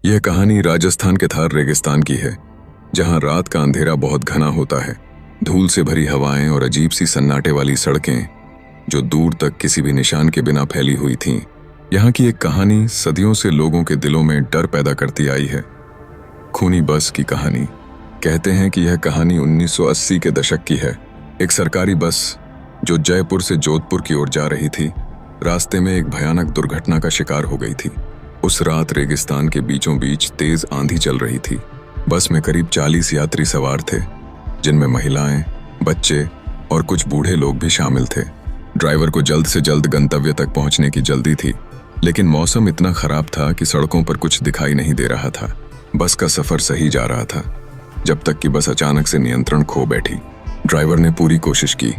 यह कहानी राजस्थान के थार रेगिस्तान की है, जहां रात का अंधेरा बहुत घना होता है। धूल से भरी हवाएं और अजीब सी सन्नाटे वाली सड़कें जो दूर तक किसी भी निशान के बिना फैली हुई थीं। यहाँ की एक कहानी सदियों से लोगों के दिलों में डर पैदा करती आई है। खूनी बस की कहानी। कहते हैं कि यह कहानी 1980 के दशक की है। एक सरकारी बस जो जयपुर से जोधपुर की ओर जा रही थी, रास्ते में एक भयानक दुर्घटना का शिकार हो गई थी। उस रात रेगिस्तान के बीचों बीच तेज आंधी चल रही थी। बस में करीब 40 यात्री सवार थे, जिनमें महिलाएं, बच्चे और कुछ बूढ़े लोग भी शामिल थे। ड्राइवर को जल्द से जल्द गंतव्य तक पहुंचने की जल्दी थी, लेकिन मौसम इतना खराब था कि सड़कों पर कुछ दिखाई नहीं दे रहा था। बस का सफर सही जा रहा था, जब तक कि बस अचानक से नियंत्रण खो बैठी। ड्राइवर ने पूरी कोशिश की,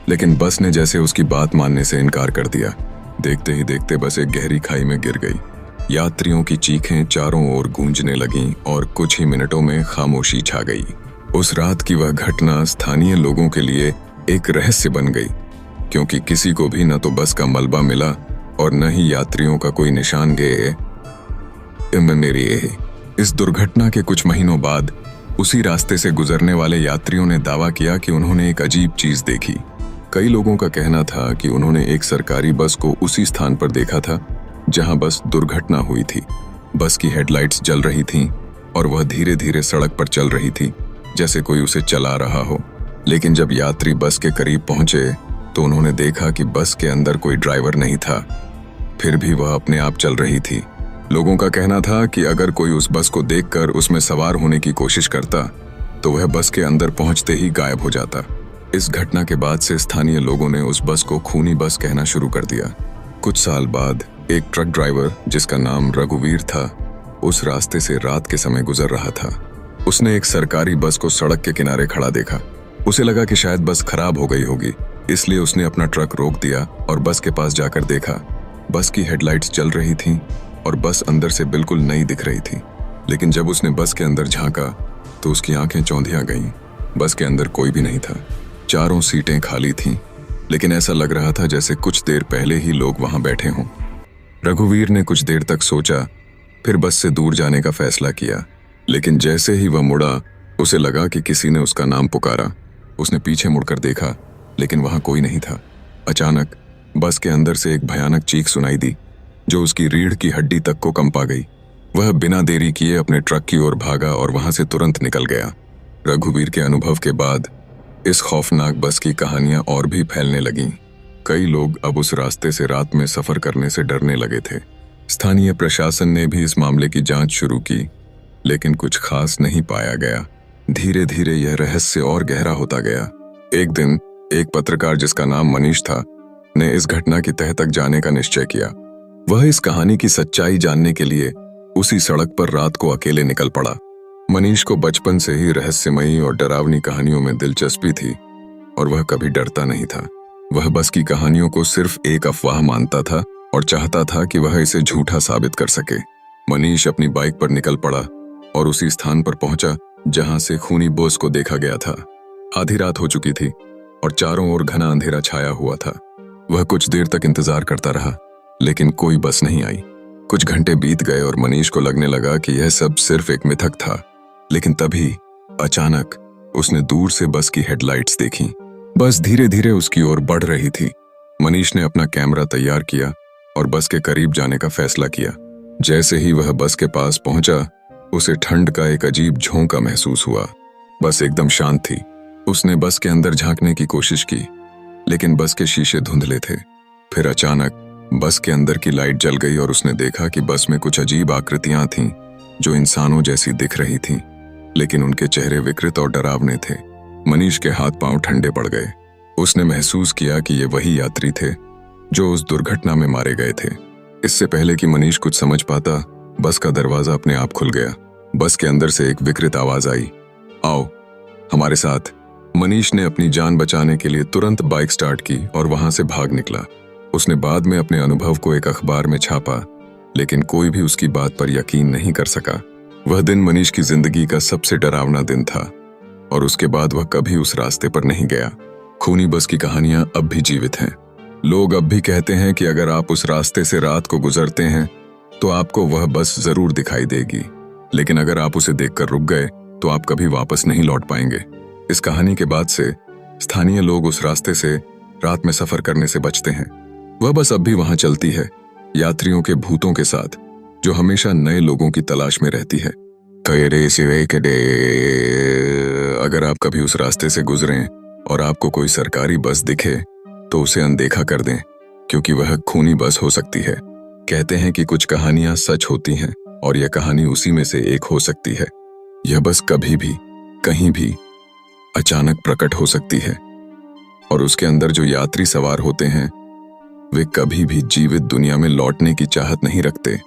लेकिन बस ने जैसे उसकी बात मानने से इनकार कर दिया। देखते ही देखते बस एक गहरी खाई में गिर गई। यात्रियों की चीखें चारों ओर गूंजने लगीं और कुछ ही मिनटों में खामोशी छा गई। उस रात की वह घटना स्थानीय लोगों के लिए एक रहस्य बन गई, क्योंकि किसी को भी न तो बस का मलबा मिला और न ही यात्रियों का कोई निशान गए। इस दुर्घटना के कुछ महीनों बाद उसी रास्ते से गुजरने वाले यात्रियों ने दावा किया कि उन्होंने एक अजीब चीज देखी। कई लोगों का कहना था कि उन्होंने एक सरकारी बस को उसी स्थान पर देखा था जहां बस दुर्घटना हुई थी। बस की हेडलाइट्स जल रही थीं और वह धीरे धीरे सड़क पर चल रही थी, जैसे कोई उसे चला रहा हो। लेकिन जब यात्री बस के करीब पहुंचे तो उन्होंने देखा कि बस के अंदर कोई ड्राइवर नहीं था, फिर भी वह अपने आप चल रही थी। लोगों का कहना था कि अगर कोई उस बस को देखकर उसमें सवार होने की कोशिश करता तो वह बस के अंदर पहुंचते ही गायब हो जाता। इस घटना के बाद से स्थानीय लोगों ने उस बस को खूनी बस कहना शुरू कर दिया। कुछ साल बाद एक ट्रक ड्राइवर, जिसका नाम रघुवीर था, उस रास्ते से रात के समय गुजर रहा था। उसने एक सरकारी बस को सड़क के किनारे खड़ा देखा। उसे लगा कि शायद बस खराब हो गई होगी, इसलिए उसने अपना ट्रक रोक दिया और बस के पास जाकर देखा। बस की हेडलाइट्स जल रही थीं और बस अंदर से बिल्कुल नई दिख रही थी। लेकिन जब उसने बस के अंदर झांका तो उसकी आंखें चौंधिया गईं। बस के अंदर कोई भी नहीं था। चारों सीटें खाली थीं, लेकिन ऐसा लग रहा था जैसे कुछ देर पहले ही लोग वहां बैठे हों। रघुवीर ने कुछ देर तक सोचा, फिर बस से दूर जाने का फैसला किया। लेकिन जैसे ही वह मुड़ा, उसे लगा कि किसी ने उसका नाम पुकारा। उसने पीछे मुड़कर देखा, लेकिन वहां कोई नहीं था। अचानक बस के अंदर से एक भयानक चीख सुनाई दी, जो उसकी रीढ़ की हड्डी तक को कंपा गई। वह बिना देरी किए अपने ट्रक की ओर भागा और वहां से तुरंत निकल गया। रघुवीर के अनुभव के बाद इस खौफनाक बस की कहानियां और भी फैलने लगीं। कई लोग अब उस रास्ते से रात में सफर करने से डरने लगे थे। स्थानीय प्रशासन ने भी इस मामले की जांच शुरू की, लेकिन कुछ खास नहीं पाया गया। धीरे धीरे यह रहस्य और गहरा होता गया। एक दिन एक पत्रकार, जिसका नाम मनीष था, ने इस घटना की तह तक जाने का निश्चय किया। वह इस कहानी की सच्चाई जानने के लिए उसी सड़क पर रात को अकेले निकल पड़ा। मनीष को बचपन से ही रहस्यमयी और डरावनी कहानियों में दिलचस्पी थी और वह कभी डरता नहीं था। वह बस की कहानियों को सिर्फ एक अफवाह मानता था और चाहता था कि वह इसे झूठा साबित कर सके। मनीष अपनी बाइक पर निकल पड़ा और उसी स्थान पर पहुंचा जहां से खूनी बस को देखा गया था। आधी रात हो चुकी थी और चारों ओर घना अंधेरा छाया हुआ था। वह कुछ देर तक इंतजार करता रहा, लेकिन कोई बस नहीं आई। कुछ घंटे बीत गए और मनीष को लगने लगा कि यह सब सिर्फ एक मिथक था। लेकिन तभी अचानक उसने दूर से बस की हेडलाइट्स देखी। बस धीरे धीरे उसकी ओर बढ़ रही थी। मनीष ने अपना कैमरा तैयार किया और बस के करीब जाने का फैसला किया। जैसे ही वह बस के पास पहुंचा, उसे ठंड का एक अजीब झोंका महसूस हुआ। बस एकदम शांत थी। उसने बस के अंदर झांकने की कोशिश की, लेकिन बस के शीशे धुंधले थे। फिर अचानक बस के अंदर की लाइट जल गई और उसने देखा कि बस में कुछ अजीब आकृतियां थीं, जो इंसानों जैसी दिख रही थीं, लेकिन उनके चेहरे विकृत और डरावने थे। मनीष के हाथ पांव ठंडे पड़ गए। उसने महसूस किया कि ये वही यात्री थे जो उस दुर्घटना में मारे गए थे। इससे पहले कि मनीष कुछ समझ पाता, बस का दरवाजा अपने आप खुल गया। बस के अंदर से एक विकृत आवाज आई, आओ हमारे साथ। मनीष ने अपनी जान बचाने के लिए तुरंत बाइक स्टार्ट की और वहां से भाग निकला। उसने बाद में अपने अनुभव को एक अखबार में छापा, लेकिन कोई भी उसकी बात पर यकीन नहीं कर सका। वह दिन मनीष की जिंदगी का सबसे डरावना दिन था और उसके बाद वह कभी उस रास्ते पर नहीं गया। खूनी बस की कहानियां अब भी जीवित हैं। लोग अब भी कहते हैं कि अगर आप उस रास्ते से रात को गुजरते हैं तो आपको वह बस जरूर दिखाई देगी, लेकिन अगर आप उसे देखकर रुक गए तो आप कभी वापस नहीं लौट पाएंगे। इस कहानी के बाद से स्थानीय लोग उस रास्ते से रात में सफर करने से बचते हैं। वह बस अब भी वहां चलती है, यात्रियों के भूतों के साथ, जो हमेशा नए लोगों की तलाश में रहती है। अगर आप कभी उस रास्ते से गुजरें और आपको कोई सरकारी बस दिखे तो उसे अनदेखा कर दें, क्योंकि वह खूनी बस हो सकती है। कहते हैं कि कुछ कहानियां सच होती हैं और यह कहानी उसी में से एक हो सकती है। यह बस कभी भी कहीं भी अचानक प्रकट हो सकती है और उसके अंदर जो यात्री सवार होते हैं वे कभी भी जीवित दुनिया में लौटने की चाहत नहीं रखते।